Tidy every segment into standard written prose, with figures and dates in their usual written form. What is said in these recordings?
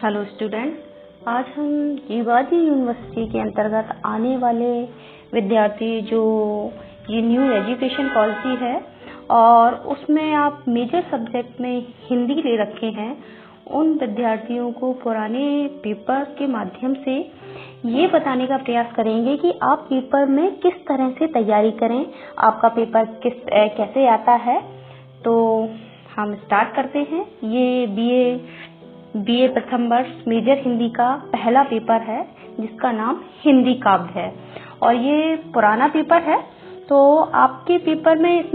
Hello student, आज हम Jiwaji university के अंतर्गत आने वाले विद्यार्थी जो ये न्यू एजुकेशन पॉलिसी है और उसमें आप मेजर सब्जेक्ट में हिंदी ले रखे हैं, उन विद्यार्थियों को पुराने पेपर के माध्यम से ये बताने का प्रयास करेंगे कि आप पेपर में किस तरह से तैयारी करें, आपका पेपर कैसे आता है। तो हम स्टार्ट करते हैं। ये बीए प्रथम वर्ष मेजर हिंदी का पहला पेपर है जिसका नाम हिंदी काव्य है और ये पुराना पेपर है। तो आपके पेपर में इस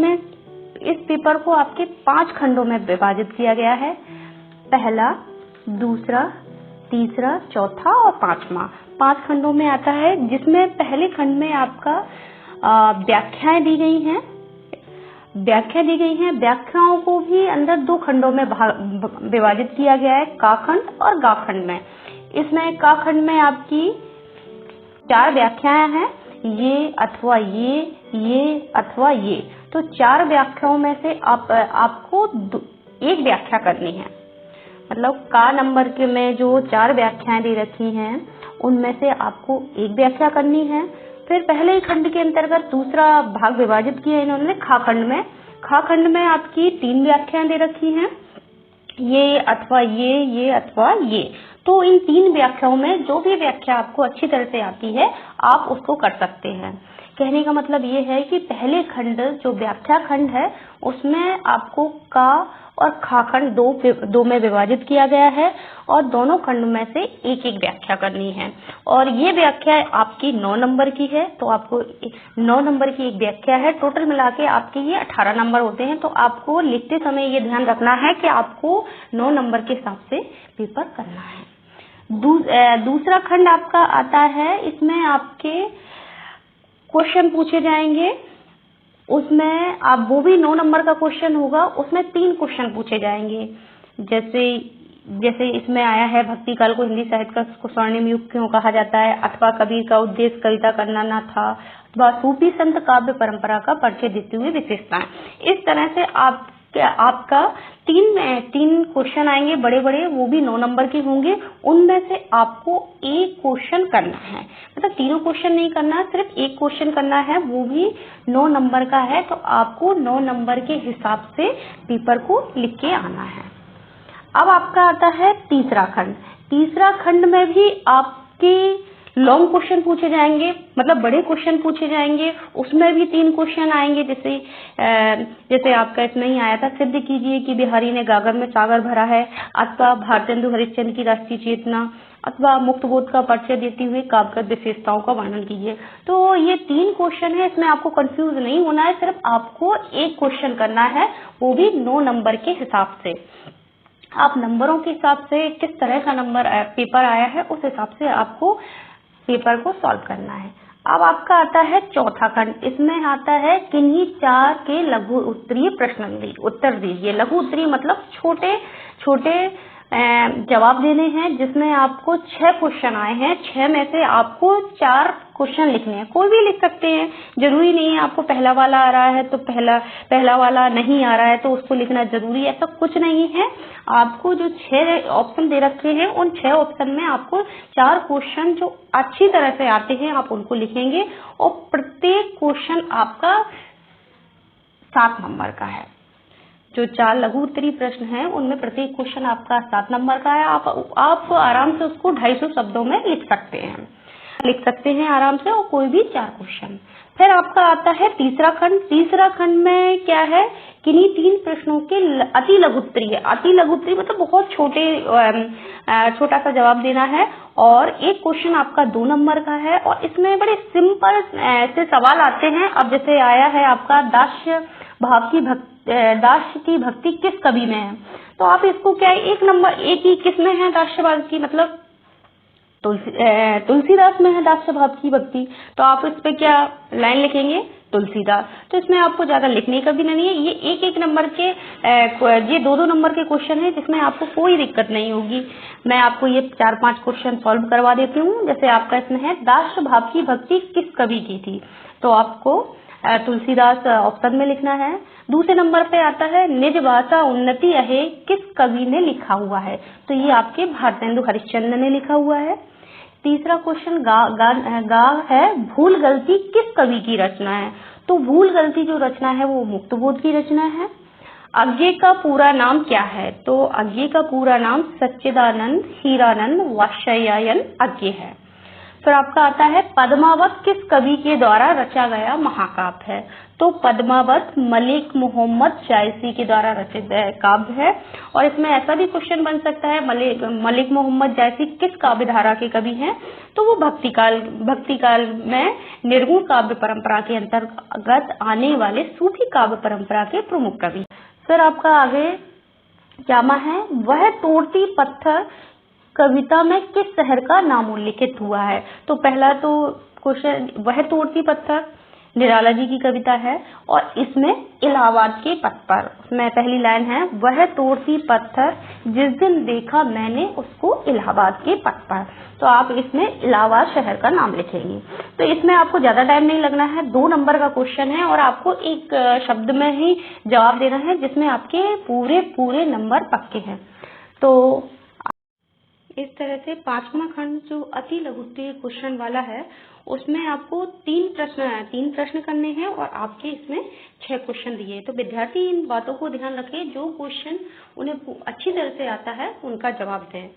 पेपर को आपके 5 खंडों में विभाजित किया गया है। पहला, दूसरा, तीसरा, चौथा और 5वां 5 खंडों में आता है, जिसमें पहले खंड में आपका व्याख्याएं दी गई हैं। व्याख्याओं को भी अंदर 2 खंडों में विभाजित किया गया है, का खंड और गा खंड में। इसमें का खंड में आपकी 4 व्याख्याएं हैं, ये अथवा ये अथवा ये। तो 4 व्याख्याओं में से आपको एक व्याख्या करनी है। मतलब का नंबर के में जो 4 व्याख्याएं दे रखी हैं उनमें से आपको एक व्याख्या करनी है। फिर पहले ही खंड के अंतर्गत दूसरा भाग विभाजित किया इन्होंने खा खंड में। खा खंड में आपकी 3 व्याख्याएं दे रखी हैं, ये अथवा ये अथवा ये। तो इन 3 व्याख्याओं में जो भी व्याख्या आपको अच्छी तरह से आती है आप उसको कर सकते हैं। कहने का मतलब ये है कि पहले खंड जो व्याख्या खंड है उसमें आपको का और खा खंड दो में विभाजित किया गया है और दोनों खंड में से एक एक व्याख्या करनी है। और ये व्याख्या आपकी 9 नंबर की है, तो आपको 9 नंबर की एक व्याख्या है। टोटल मिला के आपके ये 18 नंबर होते हैं। तो आपको लिखते समय ये ध्यान रखना है कि आपको 9 नंबर के हिसाब से पेपर करना है। दूसरा खंड आपका आता है, इसमें आपके क्वेश्चन पूछे जाएंगे। उसमें आप वो भी 9 नंबर का क्वेश्चन होगा, उसमें 3 क्वेश्चन पूछे जाएंगे। जैसे इसमें आया है, भक्ति काल को हिंदी साहित्य का स्वर्णिम युग क्यों कहा जाता है, अथवा कबीर का उद्देश्य कविता करना न था, अथवा सूफी संत काव्य परंपरा का परिचय देते हुए विशेषताएं। इस तरह से आपका 3 क्वेश्चन आएंगे बड़े बड़े, वो भी 9 नंबर के होंगे। उनमें से आपको एक क्वेश्चन करना है, मतलब तीनों क्वेश्चन नहीं करना, सिर्फ एक क्वेश्चन करना है, वो भी 9 नंबर का है। तो आपको 9 नंबर के हिसाब से पेपर को लिख के आना है। अब आपका आता है तीसरा खंड। तीसरा खंड में भी आपके लॉन्ग क्वेश्चन पूछे जाएंगे, मतलब बड़े क्वेश्चन पूछे जाएंगे। उसमें भी 3 क्वेश्चन आएंगे। जैसे आपका इसमें ही आया था, सिद्ध कीजिए कि बिहारी ने गागर में सागर भरा है, अथवा भारतेंदु हरिश्चंद्र की राष्ट्रीय चेतना, अथवा मुक्त बोध का परिचय देते हुए काव्यगत विशेषताओं का वर्णन कीजिए। तो ये 3 क्वेश्चन है, इसमें आपको कंफ्यूज नहीं होना है, सिर्फ आपको एक क्वेश्चन करना है, वो भी 9 नंबर के हिसाब से। आप नंबरों के हिसाब से किस तरह का पेपर आया है उस हिसाब से आपको पेपर को सॉल्व करना है। अब आपका आता है चौथा खंड। इसमें आता है किन्हीं 4 के लघु उत्तरीय प्रश्न उत्तर दीजिए। लघु उत्तरीय मतलब छोटे जवाब देने हैं, जिसमें आपको 6 क्वेश्चन आए हैं। 6 में से आपको 4 क्वेश्चन लिखने हैं। कोई भी लिख सकते हैं, जरूरी नहीं है आपको पहला वाला आ रहा है तो पहला वाला नहीं आ रहा है तो उसको लिखना जरूरी है, ऐसा कुछ नहीं है। आपको जो 6 ऑप्शन दे रखे हैं उन 6 ऑप्शन में आपको 4 क्वेश्चन जो अच्छी तरह से आते हैं आप उनको लिखेंगे और प्रत्येक क्वेश्चन आपका 7 नंबर का है। जो 4 लघु उत्तरीय प्रश्न हैं उनमें प्रत्येक क्वेश्चन आपका 7 नंबर का है। आप आराम से उसको 250 शब्दों में लिख सकते हैं आराम से, और कोई भी 4 क्वेश्चन। फिर आपका आता है तीसरा खंड। तीसरा खंड में क्या है, किन्हीं 3 प्रश्नों के अति लघु उत्तरीय मतलब बहुत छोटा सा जवाब देना है, और एक क्वेश्चन आपका 2 नंबर का है। और इसमें बड़े सिंपल से सवाल आते हैं। अब जैसे आया है आपका दास्य की भक्ति किस कवि में है, तो आप इसको क्या एक ही किस में है दास्य भाव की, मतलब तुलसीदास में है दास्य भाव की भक्ति। तो आप इस पे क्या लाइन लिखेंगे, तुलसीदास। तो इसमें आपको ज्यादा लिखने का भी नहीं है। ये एक नंबर के ये 2 नंबर के क्वेश्चन है, जिसमें आपको कोई दिक्कत नहीं होगी। मैं आपको ये 4-5 क्वेश्चन सॉल्व करवा देती हूँ। जैसे आपका इसमें है दास्य भाव की भक्ति किस कवि की थी, तो आपको तुलसीदास ऑप्शन में लिखना है। दूसरे नंबर पे आता है निज भाषा उन्नति अहे किस कवि ने लिखा हुआ है, तो ये आपके भारतेंदु हरिश्चंद्र ने लिखा हुआ है। तीसरा क्वेश्चन गा है भूल गलती किस कवि की रचना है, तो भूल गलती जो रचना है वो मुक्तबोध की रचना है। अज्ञे का पूरा नाम क्या है, तो अज्ञे का पूरा नाम सच्चिदानंद हीरानंद वात्स्यायन अज्ञे है। फिर आपका आता है पद्मावत किस कवि के द्वारा रचा गया महाकाव्य है, तो पद्मावत मलिक मोहम्मद जायसी के द्वारा रचित काव्य है। और इसमें ऐसा भी क्वेश्चन बन सकता है मलिक मोहम्मद जायसी किस काव्य धारा के कवि हैं, तो वो भक्ति काल में निर्गुण काव्य परंपरा के अंतर्गत आने वाले सूफी काव्य परंपरा के प्रमुख कवि। फिर आपका आगे जामा है वह तोड़ती पत्थर कविता में किस शहर का नाम उल्लिखित हुआ है, तो पहला तो क्वेश्चन वह तोड़ती पत्थर निराला जी की कविता है और इसमें इलाहाबाद के पथ पर मैं पहली लाइन है वह तोड़ती पत्थर जिस दिन देखा मैंने उसको इलाहाबाद के पथ पर, तो आप इसमें इलाहाबाद शहर का नाम लिखेंगे। तो इसमें आपको ज्यादा टाइम नहीं लगना है, 2 नंबर का क्वेश्चन है और आपको एक शब्द में ही जवाब देना है जिसमें आपके पूरे नंबर पक्के हैं। तो इस तरह से 5वां खंड जो अति लघुत्तरीय क्वेश्चन वाला है उसमें आपको 3 प्रश्न करने हैं और आपके इसमें 6 क्वेश्चन दिए। तो विद्यार्थी इन बातों को ध्यान रखें, जो क्वेश्चन उन्हें अच्छी तरह से आता है उनका जवाब दें।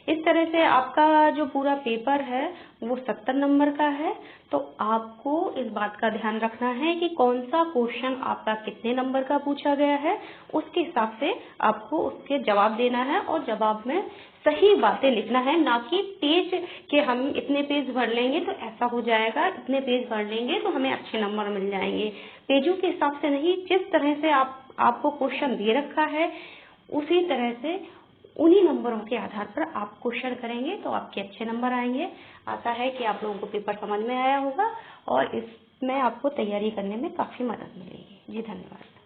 इस तरह से आपका जो पूरा पेपर है वो 70 नंबर का है। तो आपको इस बात का ध्यान रखना है कि कौन सा क्वेश्चन आपका कितने नंबर का पूछा गया है, उसके हिसाब से आपको उसके जवाब देना है और जवाब में सही बातें लिखना है, ना कि पेज के हम इतने पेज भर लेंगे तो ऐसा हो जाएगा, इतने पेज भर लेंगे तो हमें अच्छे नंबर मिल जाएंगे। पेजों के हिसाब से नहीं, जिस तरह से आपको क्वेश्चन दे रखा है उसी तरह से उन्हीं नंबरों के आधार पर आप क्वेश्चन करेंगे तो आपके अच्छे नंबर आएंगे। आशा है कि आप लोगों को पेपर समझ में आया होगा और इसमें आपको तैयारी करने में काफी मदद मिलेगी। जी धन्यवाद।